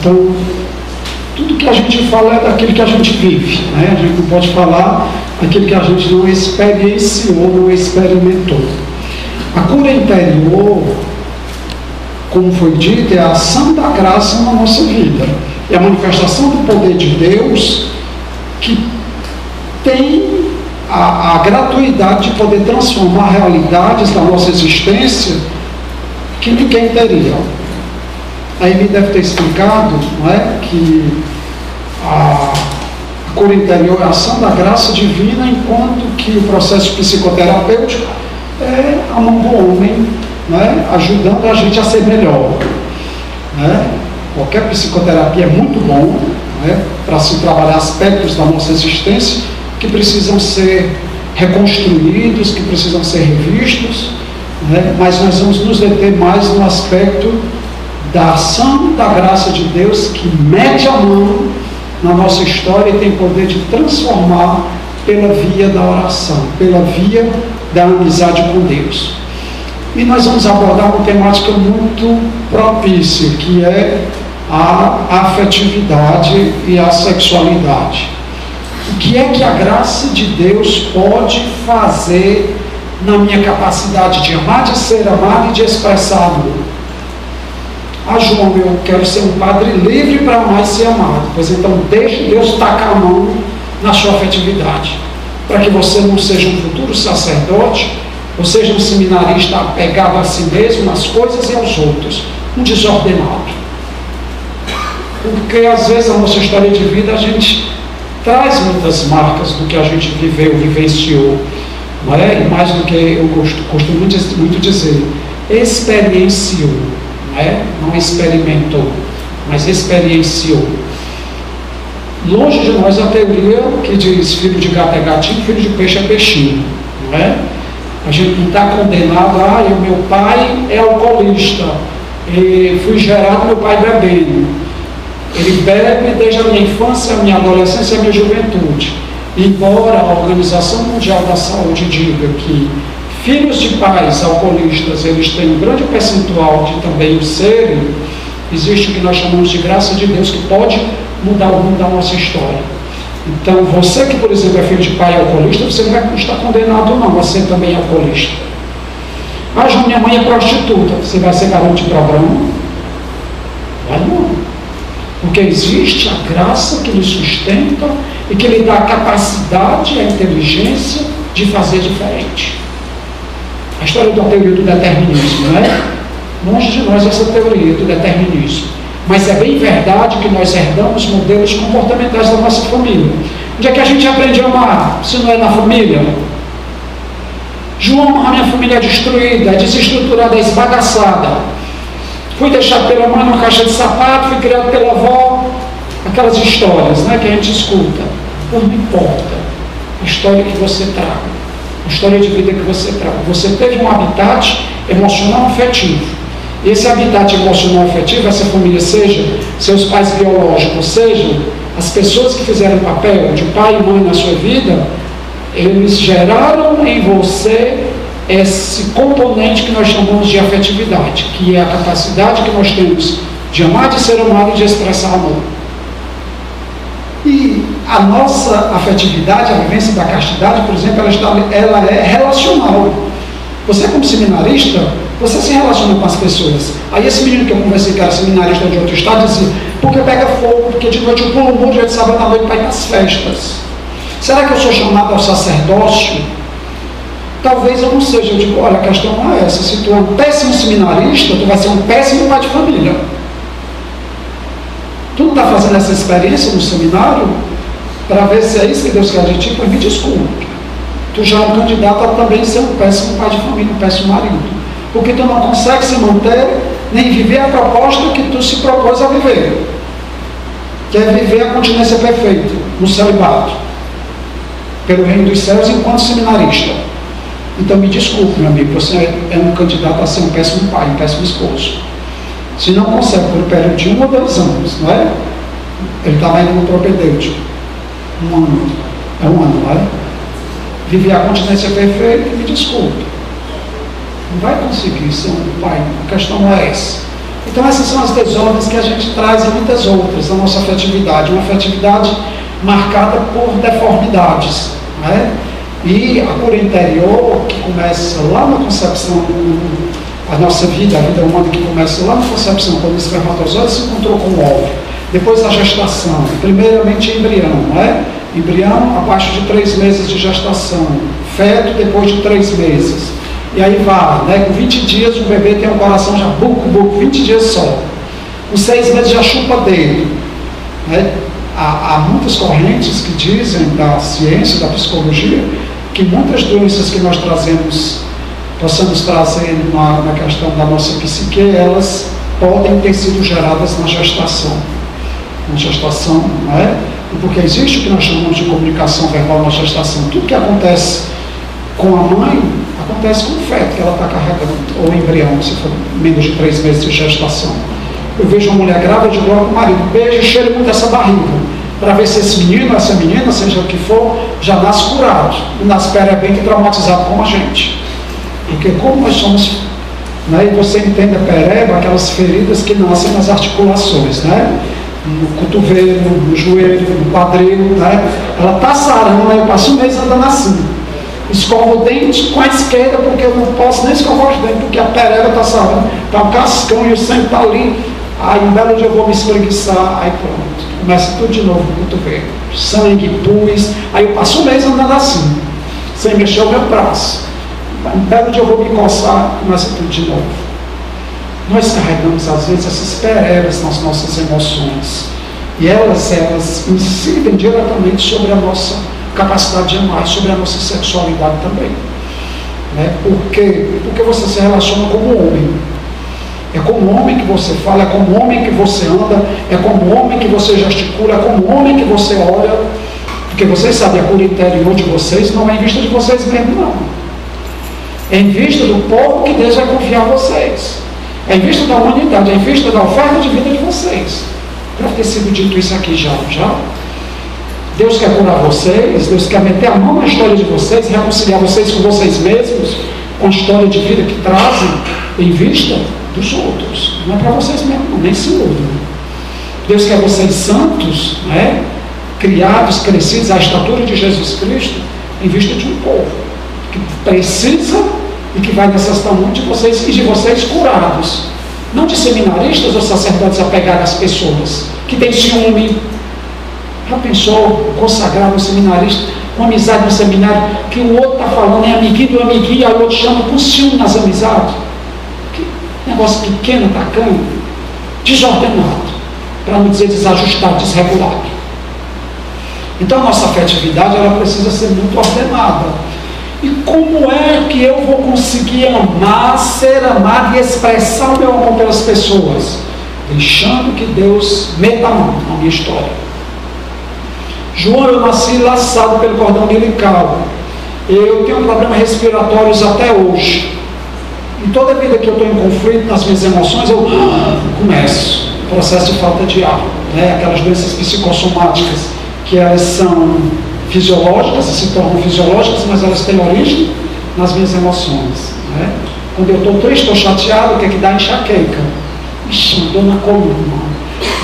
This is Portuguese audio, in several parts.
Então, tudo que a gente fala é daquilo que a gente vive, né? A gente não pode falar aquilo que a gente não experienciou, não experimentou. A cura interior, como foi dito, é a ação da graça na nossa vida. É a manifestação do poder de Deus que tem a gratuidade de poder transformar realidades da nossa existência que ninguém teria. Aí me deve ter explicado, não é, que a cura interior é a ação da graça divina, enquanto que o processo psicoterapêutico é a mão do homem, não é, ajudando a gente a ser melhor. Não é? Qualquer psicoterapia é muito bom, não é, para se trabalhar aspectos da nossa existência que precisam ser reconstruídos, que precisam ser revistos, né? Mas nós vamos nos deter mais no aspecto da ação da graça de Deus, que mete a mão na nossa história e tem poder de transformar pela via da oração, pela via da amizade com Deus. E nós vamos abordar uma temática muito propícia, que é a afetividade e a sexualidade. O que é que a graça de Deus pode fazer na minha capacidade de amar, de ser amado e de expressar amor? Ah, João, eu quero ser um padre livre para amar e ser amado. Pois então, deixe Deus tacar a mão na sua afetividade, para que você não seja um futuro sacerdote, ou seja um seminarista apegado a si mesmo, às coisas e aos outros, um desordenado. Porque às vezes a nossa história de vida a gente traz muitas marcas do que a gente viveu, vivenciou, não é? E mais do que eu costumo muito dizer, experienciou, não é? Não experimentou, mas experienciou. Longe de nós a teoria que diz filho de gato é gatinho, filho de peixe é peixinho, não é? A gente não está condenado a, o meu pai é alcoolista, e fui gerado meu pai bebendo. Ele bebe desde a minha infância, a minha adolescência e a minha juventude. Embora a Organização Mundial da Saúde diga que filhos de pais alcoolistas, eles têm um grande percentual de também o serem, existe o que nós chamamos de graça de Deus, que pode mudar o rumo da nossa história. Então, você que, por exemplo, é filho de pai alcoolista, você não vai estar condenado não a ser também alcoolista. Ah, João, minha mãe é prostituta, você vai ser garoto de programa? Vai não. Porque existe a graça que lhe sustenta e que lhe dá a capacidade, a inteligência de fazer diferente. A história da teoria do determinismo, não é? Longe de nós essa teoria do determinismo. Mas é bem verdade que nós herdamos modelos comportamentais da nossa família. Onde é que a gente aprende a amar, se não é na família? João, a minha família é destruída, é desestruturada, é esbagaçada. Fui deixado pela mãe numa caixa de sapato, fui criado pela avó, aquelas histórias, né, que a gente escuta. Não importa a história que você traga, a história de vida que você traga. Você teve um habitat emocional afetivo. E esse habitat emocional afetivo, essa família, seja seus pais biológicos, sejam as pessoas que fizeram o papel de pai e mãe na sua vida, eles geraram em você esse componente que nós chamamos de afetividade, que é a capacidade que nós temos de amar, de ser amado e de expressar amor. E a nossa afetividade, a vivência da castidade, por exemplo, ela é relacional. Você, como seminarista, você se relaciona com as pessoas. Aí esse menino que eu conversei, que era seminarista de outro estado, dizia, porque pega fogo, porque de noite eu pulo o muro, dia de sábado à noite para ir para as festas. Será que eu sou chamado ao sacerdócio? Talvez eu não seja. Eu digo, olha, a questão não é essa. Se tu é um péssimo seminarista, tu vai ser um péssimo pai de família. Tu não está fazendo essa experiência no seminário para ver se é isso que Deus quer de ti? Pois me desculpe. Tu já é um candidato a também ser um péssimo pai de família, um péssimo marido. Porque tu não consegue se manter nem viver a proposta que tu se propôs a viver. Que é viver a continência perfeita, no celibato, pelo reino dos céus enquanto seminarista. Então me desculpe, meu amigo, você é um candidato a ser um péssimo pai, um péssimo esposo. Se não consegue por um período de 1 ou 2 anos, não é? Ele estava indo no propedêutico. 1 ano. É 1 ano, não é? Viver a continência perfeita, me desculpe. Não vai conseguir ser um pai. A questão não é essa. Então essas são as desordens que a gente traz e muitas outras na nossa afetividade. Uma afetividade marcada por deformidades, né? E a cura interior, que começa lá na concepção, a nossa vida, a vida humana, que começa lá na concepção, quando o espermatozoide se encontrou com o óvulo, depois a gestação, primeiramente embrião, né? Embrião abaixo de 3 meses de gestação, feto depois de 3 meses, e aí vai, né? Com 20 dias o bebê tem um coração já buco, 20 dias só, com 6 meses já chupa dedo, né? Há muitas correntes que dizem da ciência, da psicologia, que muitas doenças que nós possamos trazer na questão da nossa psique, elas podem ter sido geradas na gestação. Na gestação, não é? Porque existe o que nós chamamos de comunicação verbal na gestação. Tudo que acontece com a mãe, acontece com o feto que ela está carregando, ou embrião, se for menos de 3 meses de gestação. Eu vejo uma mulher grávida, eu digo logo para o marido, beija e cheira muito essa barriga, para ver se esse menino, essa menina, seja o que for, já nasce curado, e nasce perebento e traumatizado como a gente. Porque como nós somos, né, e você entende a pereba, aquelas feridas que nascem nas articulações, né? No cotovelo, no joelho, no quadril, né? Ela está sarando, eu passo um mês andando assim. Escovo o dente com a esquerda, porque eu não posso nem escovar os dentes, porque a pereba está sarando, está um cascão e o sangue está ali. Aí um belo dia eu vou me espreguiçar, aí pronto, começa tudo de novo no cotovelo. Sangue, pus, aí eu passo um mês andando assim, sem mexer o meu braço. Um belo dia eu vou me coçar, começa tudo de novo. Nós carregamos às vezes essas perebas nas nossas emoções, e elas incidem diretamente sobre a nossa capacidade de amar, sobre a nossa sexualidade também, né? Por quê? Porque você se relaciona como homem. É como homem que você fala, é como homem que você anda, é como homem que você gesticula, é como homem que você olha, porque vocês sabem, a cura interior de vocês não é em vista de vocês mesmos, não. É em vista do povo que Deus vai confiar a vocês. É em vista da humanidade, é em vista da oferta de vida de vocês. Deve ter sido dito isso aqui já. Deus quer curar vocês, Deus quer meter a mão na história de vocês, reconciliar vocês com vocês mesmos, com a história de vida que trazem em vista dos outros. Não é para vocês mesmos, nem se iludem. Deus quer vocês santos, né? Criados, crescidos à estatura de Jesus Cristo, em vista de um povo que precisa e que vai necessitar muito de vocês e de vocês curados. Não de seminaristas ou sacerdotes apegados às pessoas, que têm ciúme. Já pensou consagrar um seminarista, uma amizade no seminário, que o outro está falando é amiguinho do amiguinho, aí o outro chama com ciúme nas amizades? Que negócio pequeno, tacano, desordenado, para não dizer desajustado, desregulado. Então a nossa afetividade, ela precisa ser muito ordenada. E como é que eu vou conseguir amar, ser amado e expressar o meu amor pelas pessoas? Deixando que Deus meta a mão na minha história. João, eu nasci laçado pelo cordão umbilical. Eu tenho problemas respiratórios até hoje. E toda vida que eu estou em conflito nas minhas emoções, eu começo o processo de falta de ar, né? Aquelas doenças psicossomáticas, que elas são fisiológicas, se tornam fisiológicas, mas elas têm origem nas minhas emoções, né? Quando eu estou triste, estou chateado, o que é que dá? Enxaqueca. Ixi, dor na coluna,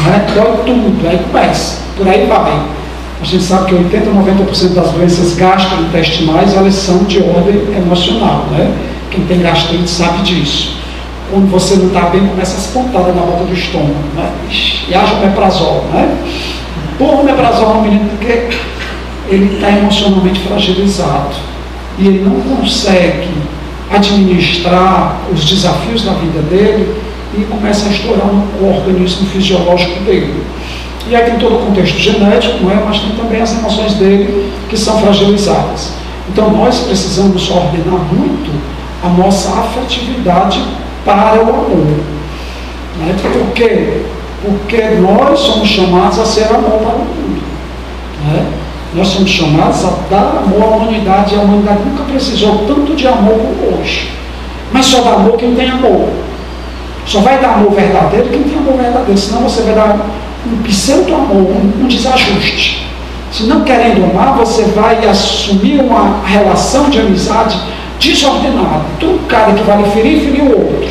né? Dói tudo, aí começa, por aí vai. A gente sabe que 80% a 90% das doenças gastrointestinais, elas são de ordem emocional, né? Quem tem gastrite sabe disso. Quando você não está bem, começa as pontadas na volta do estômago, né? E haja o omeprazol, né? Porra, o omeprazol no menino, porque ele está emocionalmente fragilizado e ele não consegue administrar os desafios da vida dele e começa a estourar no organismo fisiológico dele. E aí tem todo o contexto genético, não é? Mas tem também as emoções dele que são fragilizadas. Então nós precisamos ordenar muito a nossa afetividade para o amor. Né? Por quê? Porque nós somos chamados a ser amor para o mundo. Né? Nós somos chamados a dar amor à humanidade, e a humanidade nunca precisou tanto de amor como hoje. Mas só dá amor quem tem amor. Só vai dar amor verdadeiro quem tem amor verdadeiro, senão você vai dar um pseudo-amor, um desajuste. Se não querendo amar, você vai assumir uma relação de amizade desordenada. Então, um cara que vai ferir o outro.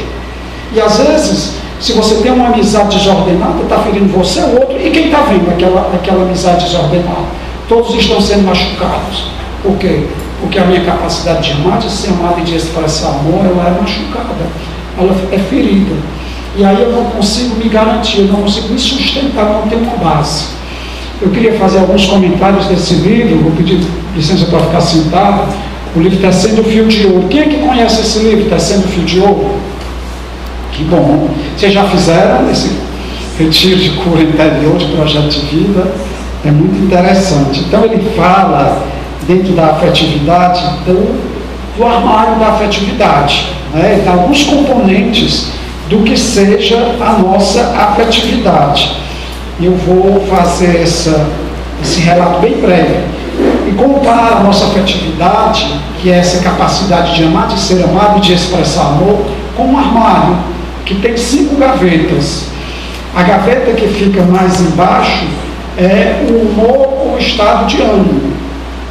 E às vezes, Se você tem uma amizade desordenada, está ferindo você ou outro, e quem está vendo aquela amizade desordenada? Todos estão sendo machucados. Por quê? Porque a minha capacidade de amar, de ser amado e de expressar amor, ela é machucada, ela é ferida. E aí eu não consigo me garantir, eu não consigo me sustentar, não tenho uma base. Eu queria fazer alguns comentários desse livro, vou pedir licença para ficar sentado. O livro Tecendo o Fio de Ouro. Quem é que conhece esse livro, Tecendo o Fio de Ouro? Que bom. Vocês já fizeram esse retiro de cura interior, de projeto de vida? É muito interessante. Então ele fala, dentro da afetividade, do armário da afetividade. Né? Então, alguns componentes do que seja a nossa afetividade. Eu vou fazer esse relato bem breve e comparar a nossa afetividade, que é essa capacidade de amar, de ser amado e de expressar amor, com um armário que tem 5 gavetas. A gaveta que fica mais embaixo é o humor ou estado de ânimo.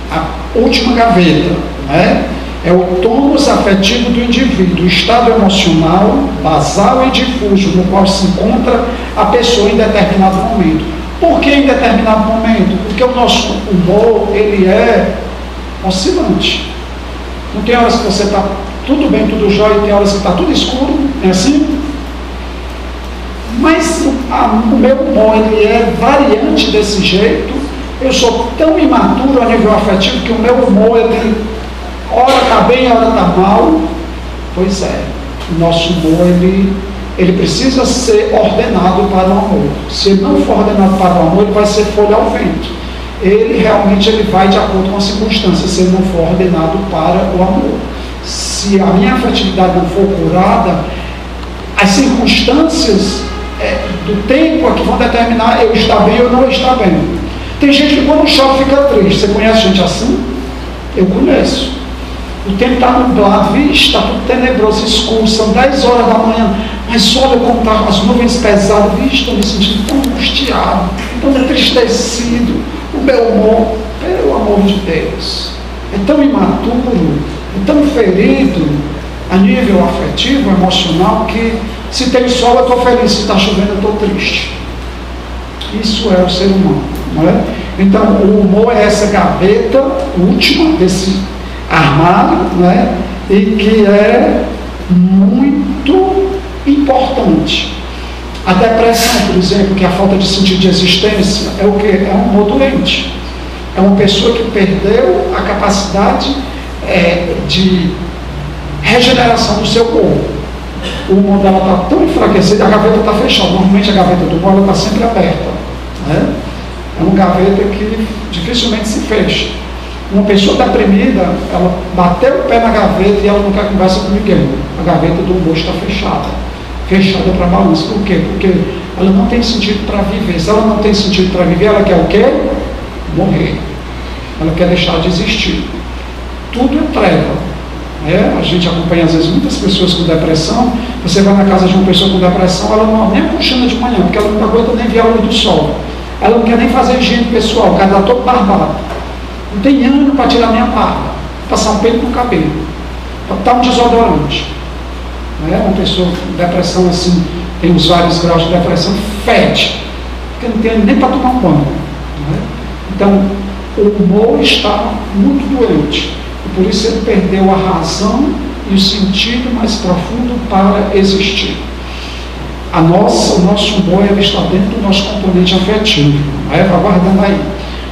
A última gaveta, né? É o tônus afetivo do indivíduo, o estado emocional, basal e difuso, no qual se encontra a pessoa em determinado momento. Por que em determinado momento? Porque o nosso humor, ele é oscilante. Não tem horas que você está tudo bem, tudo jóia, e tem horas que está tudo escuro, é assim? Mas o meu humor, ele é variante desse jeito. Eu sou tão imaturo a nível afetivo que o meu humor, ele ora está bem, ora está mal. Pois é, o nosso humor, ele precisa ser ordenado para o amor. Se ele não for ordenado para o amor, ele vai ser folha ao vento. Ele realmente vai de acordo com as circunstâncias, se ele não for ordenado para o amor. Se a minha afetividade não for curada, as circunstâncias do tempo é que vão determinar eu estar bem ou não estar bem. Tem gente que quando chove fica triste. Você conhece gente assim? Eu conheço. O tempo está nublado, está tudo tenebroso, escuro, são 10 horas da manhã, mas olha como estão as nuvens pesadas, estou me sentindo tão angustiado, tão entristecido. O meu humor, pelo amor de Deus, é tão imaturo, é tão ferido a nível afetivo, emocional, que se tem sol eu estou feliz, se está chovendo eu estou triste. Isso é o ser humano, não é? Então o humor é essa gaveta última desse armário, né? E que é muito importante. A depressão, por exemplo, que é a falta de sentido de existência, é o que? É um humor doente. É uma pessoa que perdeu a capacidade de regeneração do seu corpo. O humor dela está tão enfraquecido, a gaveta está fechada. Normalmente a gaveta do humor está sempre aberta, né? É uma gaveta que dificilmente se fecha. Uma pessoa deprimida, ela bateu o pé na gaveta e ela não quer conversa com ninguém. A gaveta do humor está fechada para balanço. Por quê? Porque ela não tem sentido para viver. Se ela não tem sentido para viver, ela quer o quê? Morrer. Ela quer deixar de existir. Tudo é treva. A gente acompanha às vezes muitas pessoas com depressão. Você vai na casa de uma pessoa com depressão, ela não nem aconchega de manhã, porque ela não aguenta nem ver a luz do sol. Ela não quer nem fazer higiene pessoal, o cara está todo barbado. Não tem ano para tirar minha barba, passar um peito no cabelo, para botar um desodorante. Uma pessoa com depressão assim, tem os vários graus de depressão, fede, porque não tem nem para tomar um banho. Então, o humor está muito doente, e por isso ele perdeu a razão e o sentido mais profundo para existir. O nosso humor está dentro do nosso componente afetivo. Vai guardando aí.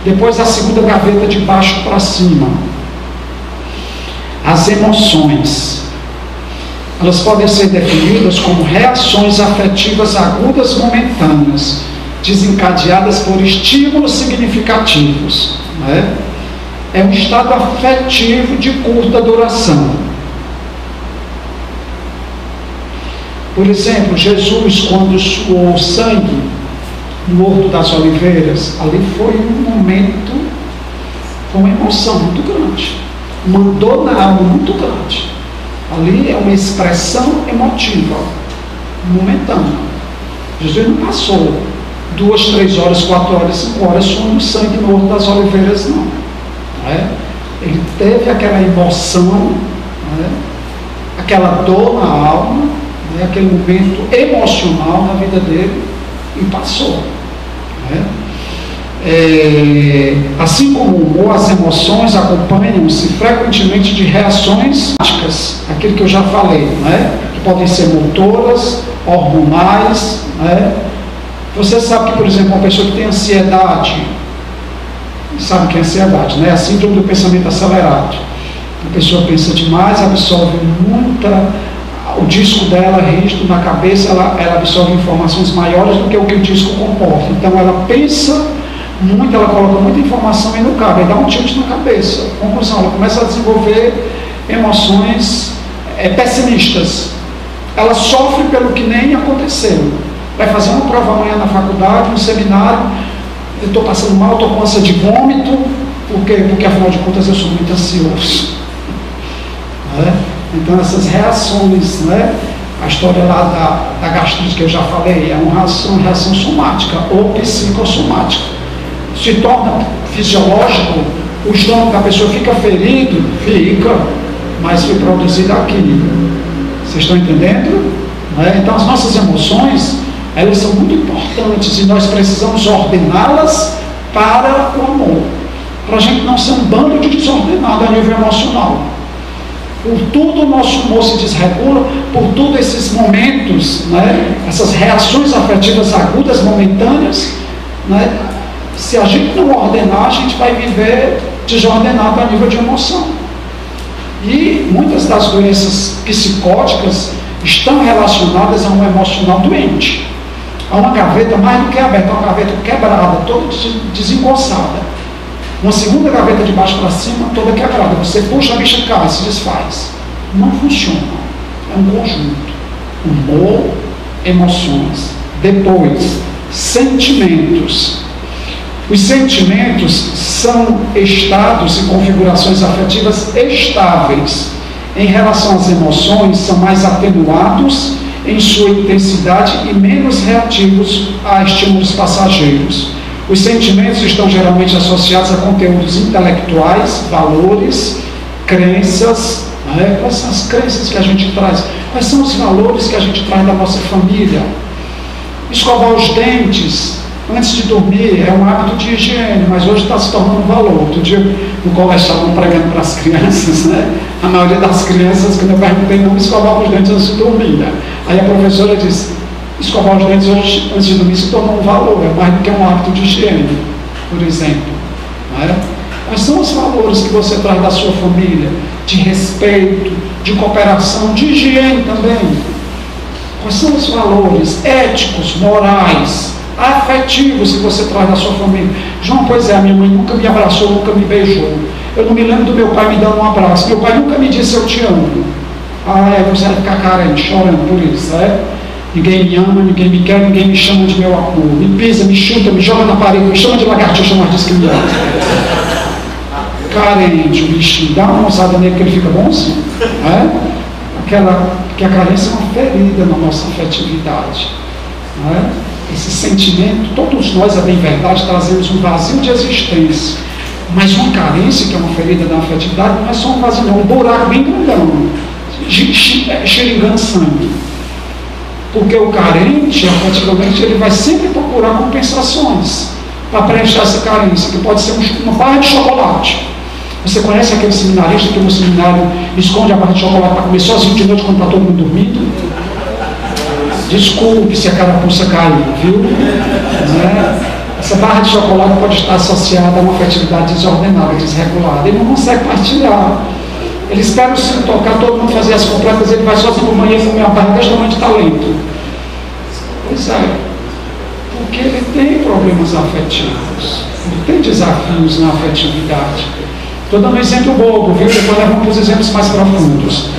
Depois a segunda gaveta de baixo para cima. As emoções. Elas podem ser definidas como reações afetivas agudas momentâneas, desencadeadas por estímulos significativos. É um estado afetivo de curta duração. Por exemplo, Jesus, quando suou sangue no Horto das Oliveiras, ali foi um momento com uma emoção muito grande, uma dor na alma muito grande. Ali é uma expressão emotiva, momentânea. Jesus não passou 2, 3 horas, 4 horas, 5 horas suando sangue no Horto das Oliveiras, não. Ele teve aquela emoção, aquela dor na alma, né? Aquele momento emocional na vida dele e passou. Né? Assim como o humor, as emoções acompanham-se frequentemente de reações práticas, aquilo que eu já falei, né? Que podem ser motoras, hormonais. Né? Você sabe que, por exemplo, uma pessoa que tem ansiedade, sabe o que é ansiedade, né? A síndrome do pensamento acelerado. A pessoa pensa demais, absorve o disco dela rígido na cabeça, ela absorve informações maiores do que o disco comporta. Então ela pensa muito, ela coloca muita informação e não cabe, aí dá um tilt na cabeça. Conclusão, ela começa a desenvolver emoções pessimistas. Ela sofre pelo que nem aconteceu. Vai fazer uma prova amanhã na faculdade, no seminário, eu estou passando mal, estou com ânsia de vômito, porque afinal de contas eu sou muito ansioso. Né? Então essas reações, né? A história lá da gastrite que eu já falei, é uma reação somática ou psicossomática. Se torna fisiológico, o estômago da pessoa fica ferido, fica, mas foi produzido aqui. Vocês estão entendendo? Né? Então as nossas emoções, elas são muito importantes e nós precisamos ordená-las para o amor, para a gente não ser um bando de desordenado a nível emocional. Por tudo o nosso humor se desregula, por todos esses momentos, né, essas reações afetivas agudas, momentâneas, né, se a gente não ordenar, a gente vai viver desordenado a nível de emoção. E muitas das doenças psicóticas estão relacionadas a um emocional doente. Há uma gaveta mais do que aberta, uma gaveta quebrada, toda desengonçada. Uma segunda gaveta de baixo para cima, toda quebrada. Você puxa, a bicha cai, se desfaz. Não funciona. É um conjunto. Humor, emoções. Depois, sentimentos. Os sentimentos são estados e configurações afetivas estáveis. Em relação às emoções, são mais atenuados em sua intensidade e menos reativos a estímulos passageiros. Os sentimentos estão geralmente associados a conteúdos intelectuais, valores, crenças. Né? Quais são as crenças que a gente traz? Quais são os valores que a gente traz da nossa família? Escovar os dentes antes de dormir é um hábito de higiene, mas hoje está se tornando um valor. Outro dia no colégio estavam pregando para as crianças, né? A maioria das crianças, quando eu perguntei, não escovavam os dentes antes de dormir. Né? Aí a professora disse: escovar os dentes hoje, antes de dormir, se tornou um valor, é mais do que um hábito de higiene, por exemplo. Né? Quais são os valores que você traz da sua família? De respeito, de cooperação, de higiene também. Quais são os valores éticos, morais, afetivos que você traz da sua família? João, pois é, a minha mãe nunca me abraçou, nunca me beijou. Eu não me lembro do meu pai me dando um abraço. Meu pai nunca me disse eu te amo. Você vai ficar carente, chorando por isso, né? Ninguém me ama, ninguém me quer, ninguém me chama de meu amor. Me pisa, me chuta, me joga na parede, me chama de lagartixa, mais discriminado. Carente, o bichinho, dá uma moçada nele que ele fica bonzinho. Né? Porque a carência é uma ferida na nossa afetividade. Né? Esse sentimento, todos nós, a bem verdade, trazemos um vazio de existência. Mas uma carência, que é uma ferida da afetividade, não é só um vazio, não, um buraco bem grandão, xeringando sangue. Porque o carente, afetivamente, ele vai sempre procurar compensações para preencher essa carência, que pode ser uma barra de chocolate. Você conhece aquele seminarista que no seminário esconde a barra de chocolate para comer sozinho de noite quando está todo mundo dormindo? Desculpe se a carapuça caiu, viu? Né? Essa barra de chocolate pode estar associada a uma afetividade desordenada, desregulada. Ele não consegue partilhar. Ele espera o sino tocar, todo mundo fazer as completas, ele vai sozinho para o banheiro comer uma barra deste tamanho de talento. Pois é, porque ele tem problemas afetivos, ele tem desafios na afetividade. Estou dando um exemplo bobo, viu? Depois nós vamos para os exemplos mais profundos.